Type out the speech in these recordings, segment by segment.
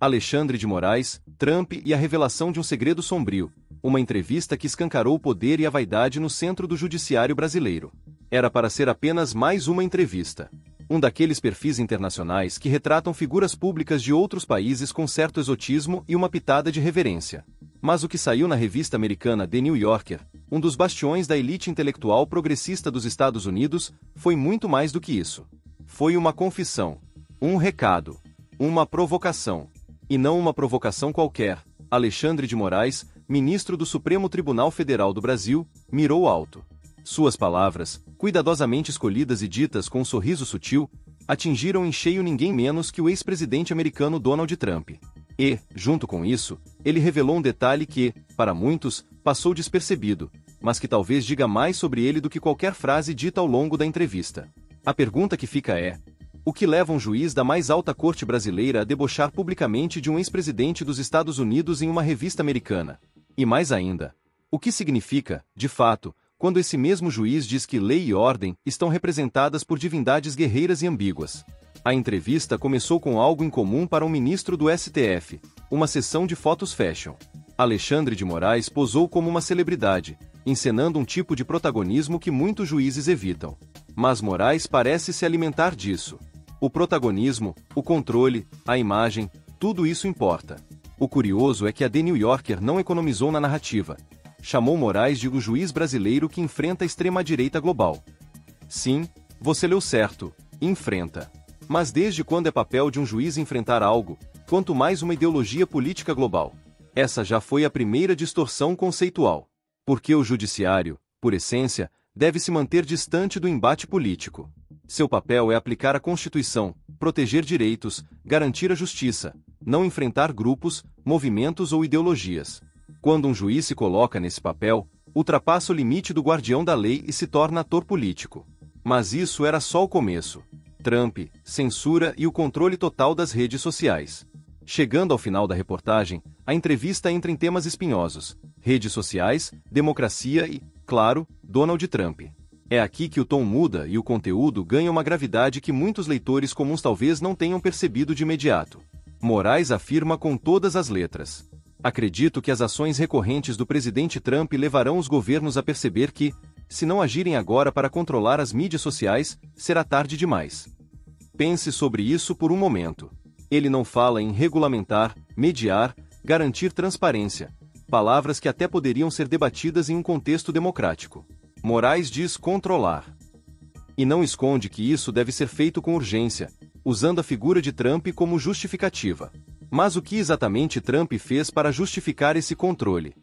Alexandre de Moraes, Trump e a revelação de um segredo sombrio, uma entrevista que escancarou o poder e a vaidade no centro do judiciário brasileiro. Era para ser apenas mais uma entrevista. Um daqueles perfis internacionais que retratam figuras públicas de outros países com certo exotismo e uma pitada de reverência. Mas o que saiu na revista americana The New Yorker, um dos bastiões da elite intelectual progressista dos Estados Unidos, foi muito mais do que isso. Foi uma confissão, um recado, uma provocação. E não uma provocação qualquer. Alexandre de Moraes, ministro do Supremo Tribunal Federal do Brasil, mirou alto. Suas palavras, cuidadosamente escolhidas e ditas com um sorriso sutil, atingiram em cheio ninguém menos que o ex-presidente americano Donald Trump. E, junto com isso, ele revelou um detalhe que, para muitos, passou despercebido, mas que talvez diga mais sobre ele do que qualquer frase dita ao longo da entrevista. A pergunta que fica é: o que leva um juiz da mais alta corte brasileira a debochar publicamente de um ex-presidente dos Estados Unidos em uma revista americana? E mais ainda, o que significa, de fato, quando esse mesmo juiz diz que lei e ordem estão representadas por divindades guerreiras e ambíguas? A entrevista começou com algo incomum para um ministro do STF, uma sessão de fotos fashion. Alexandre de Moraes posou como uma celebridade, encenando um tipo de protagonismo que muitos juízes evitam. Mas Moraes parece se alimentar disso. O protagonismo, o controle, a imagem, tudo isso importa. O curioso é que a The New Yorker não economizou na narrativa. Chamou Moraes de o juiz brasileiro que enfrenta a extrema-direita global. Sim, você leu certo, enfrenta. Mas desde quando é papel de um juiz enfrentar algo, quanto mais uma ideologia política global? Essa já foi a primeira distorção conceitual. Porque o judiciário, por essência, deve se manter distante do embate político. Seu papel é aplicar a Constituição, proteger direitos, garantir a justiça, não enfrentar grupos, movimentos ou ideologias. Quando um juiz se coloca nesse papel, ultrapassa o limite do guardião da lei e se torna ator político. Mas isso era só o começo. Trump, censura e o controle total das redes sociais. Chegando ao final da reportagem, a entrevista entra em temas espinhosos: redes sociais, democracia e, claro, Donald Trump. É aqui que o tom muda e o conteúdo ganha uma gravidade que muitos leitores comuns talvez não tenham percebido de imediato. Moraes afirma com todas as letras: acredito que as ações recorrentes do presidente Trump levarão os governos a perceber que, se não agirem agora para controlar as mídias sociais, será tarde demais. Pense sobre isso por um momento. Ele não fala em regulamentar, mediar, garantir transparência, palavras que até poderiam ser debatidas em um contexto democrático. Moraes diz controlar. E não esconde que isso deve ser feito com urgência, usando a figura de Trump como justificativa. Mas o que exatamente Trump fez para justificar esse controle?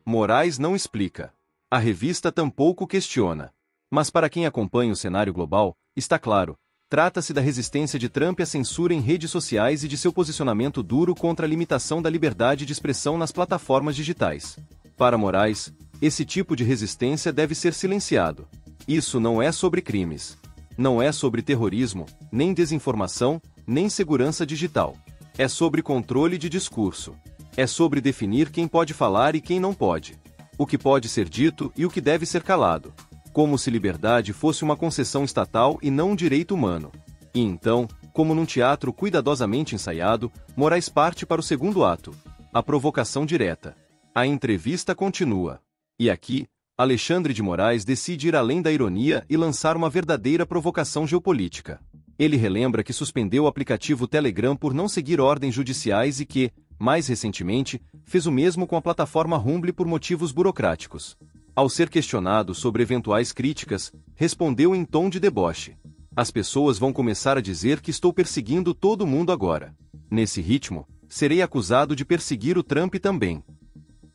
Moraes não explica. A revista tampouco questiona. Mas para quem acompanha o cenário global, está claro, trata-se da resistência de Trump à censura em redes sociais e de seu posicionamento duro contra a limitação da liberdade de expressão nas plataformas digitais. Para Moraes, esse tipo de resistência deve ser silenciado. Isso não é sobre crimes. Não é sobre terrorismo, nem desinformação, nem segurança digital. É sobre controle de discurso. É sobre definir quem pode falar e quem não pode. O que pode ser dito e o que deve ser calado. Como se liberdade fosse uma concessão estatal e não um direito humano. E então, como num teatro cuidadosamente ensaiado, Moraes parte para o segundo ato: a provocação direta. A entrevista continua. E aqui, Alexandre de Moraes decide ir além da ironia e lançar uma verdadeira provocação geopolítica. Ele relembra que suspendeu o aplicativo Telegram por não seguir ordens judiciais e que, mais recentemente, fez o mesmo com a plataforma Rumble por motivos burocráticos. Ao ser questionado sobre eventuais críticas, respondeu em tom de deboche: as pessoas vão começar a dizer que estou perseguindo todo mundo agora. Nesse ritmo, serei acusado de perseguir o Trump também.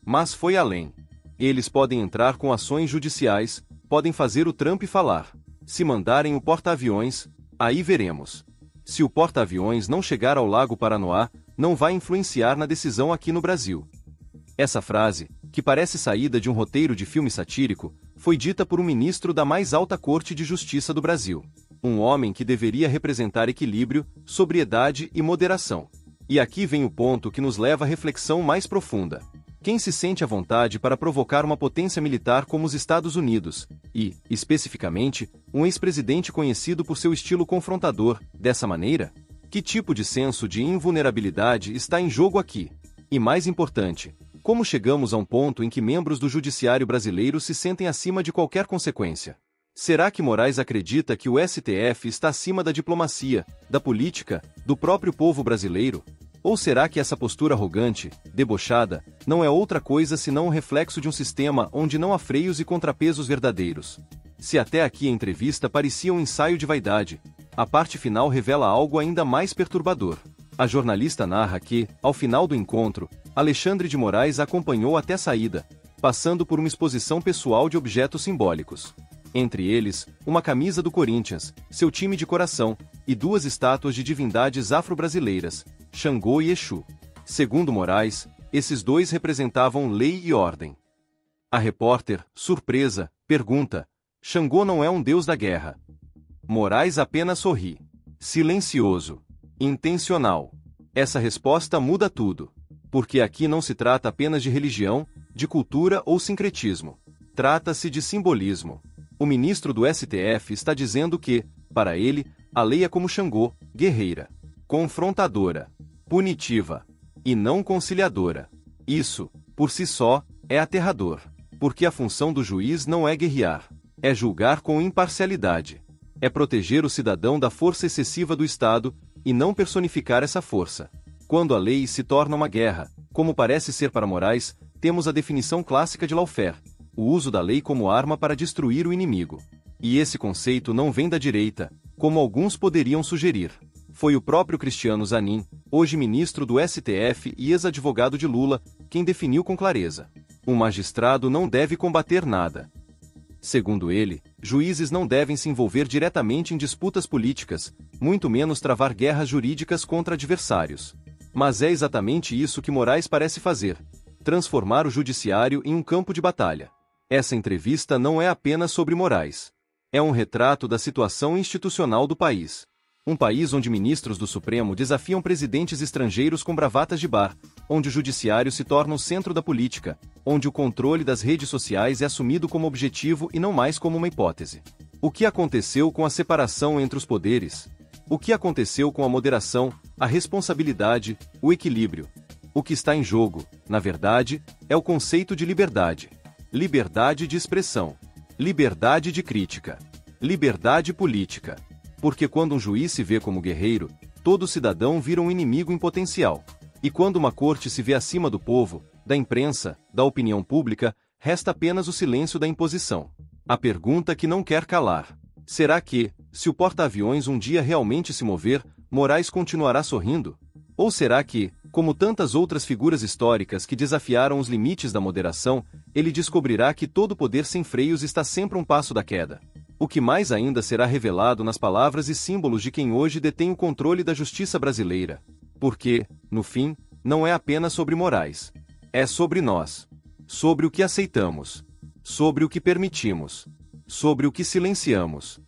Mas foi além. Eles podem entrar com ações judiciais, podem fazer o Trump falar. Se mandarem o porta-aviões, aí veremos. Se o porta-aviões não chegar ao Lago Paranoá, não vai influenciar na decisão aqui no Brasil. Essa frase, que parece saída de um roteiro de filme satírico, foi dita por um ministro da mais alta Corte de Justiça do Brasil. Um homem que deveria representar equilíbrio, sobriedade e moderação. E aqui vem o ponto que nos leva à reflexão mais profunda. Quem se sente à vontade para provocar uma potência militar como os Estados Unidos, e, especificamente, um ex-presidente conhecido por seu estilo confrontador, dessa maneira? Que tipo de senso de invulnerabilidade está em jogo aqui? E mais importante, como chegamos a um ponto em que membros do judiciário brasileiro se sentem acima de qualquer consequência? Será que Moraes acredita que o STF está acima da diplomacia, da política, do próprio povo brasileiro? Ou será que essa postura arrogante, debochada, não é outra coisa senão o reflexo de um sistema onde não há freios e contrapesos verdadeiros? Se até aqui a entrevista parecia um ensaio de vaidade, a parte final revela algo ainda mais perturbador. A jornalista narra que, ao final do encontro, Alexandre de Moraes a acompanhou até a saída, passando por uma exposição pessoal de objetos simbólicos. Entre eles, uma camisa do Corinthians, seu time de coração, e duas estátuas de divindades afro-brasileiras, Xangô e Exu. Segundo Moraes, esses dois representavam lei e ordem. A repórter, surpresa, pergunta: Xangô não é um deus da guerra? Moraes apenas sorri. Silencioso. Intencional. Essa resposta muda tudo. Porque aqui não se trata apenas de religião, de cultura ou sincretismo. Trata-se de simbolismo. O ministro do STF está dizendo que, para ele, a lei é como Xangô, guerreira, confrontadora, punitiva e não conciliadora. Isso, por si só, é aterrador. Porque a função do juiz não é guerrear, é julgar com imparcialidade. É proteger o cidadão da força excessiva do Estado e não personificar essa força. Quando a lei se torna uma guerra, como parece ser para Moraes, temos a definição clássica de lawfare, o uso da lei como arma para destruir o inimigo. E esse conceito não vem da direita, como alguns poderiam sugerir. Foi o próprio Cristiano Zanin, hoje ministro do STF e ex-advogado de Lula, quem definiu com clareza: um magistrado não deve combater nada. Segundo ele, juízes não devem se envolver diretamente em disputas políticas, muito menos travar guerras jurídicas contra adversários. Mas é exatamente isso que Moraes parece fazer: transformar o judiciário em um campo de batalha. Essa entrevista não é apenas sobre Moraes. É um retrato da situação institucional do país. Um país onde ministros do Supremo desafiam presidentes estrangeiros com bravatas de bar, onde o judiciário se torna o centro da política, onde o controle das redes sociais é assumido como objetivo e não mais como uma hipótese. O que aconteceu com a separação entre os poderes? O que aconteceu com a moderação, a responsabilidade, o equilíbrio? O que está em jogo, na verdade, é o conceito de liberdade. Liberdade de expressão. Liberdade de crítica. Liberdade política. Porque quando um juiz se vê como guerreiro, todo cidadão vira um inimigo em potencial. E quando uma corte se vê acima do povo, da imprensa, da opinião pública, resta apenas o silêncio da imposição. A pergunta que não quer calar: será que, se o porta-aviões um dia realmente se mover, Moraes continuará sorrindo? Ou será que, como tantas outras figuras históricas que desafiaram os limites da moderação, ele descobrirá que todo poder sem freios está sempre um passo da queda? O que mais ainda será revelado nas palavras e símbolos de quem hoje detém o controle da justiça brasileira. Porque, no fim, não é apenas sobre Moraes. É sobre nós. Sobre o que aceitamos. Sobre o que permitimos. Sobre o que silenciamos.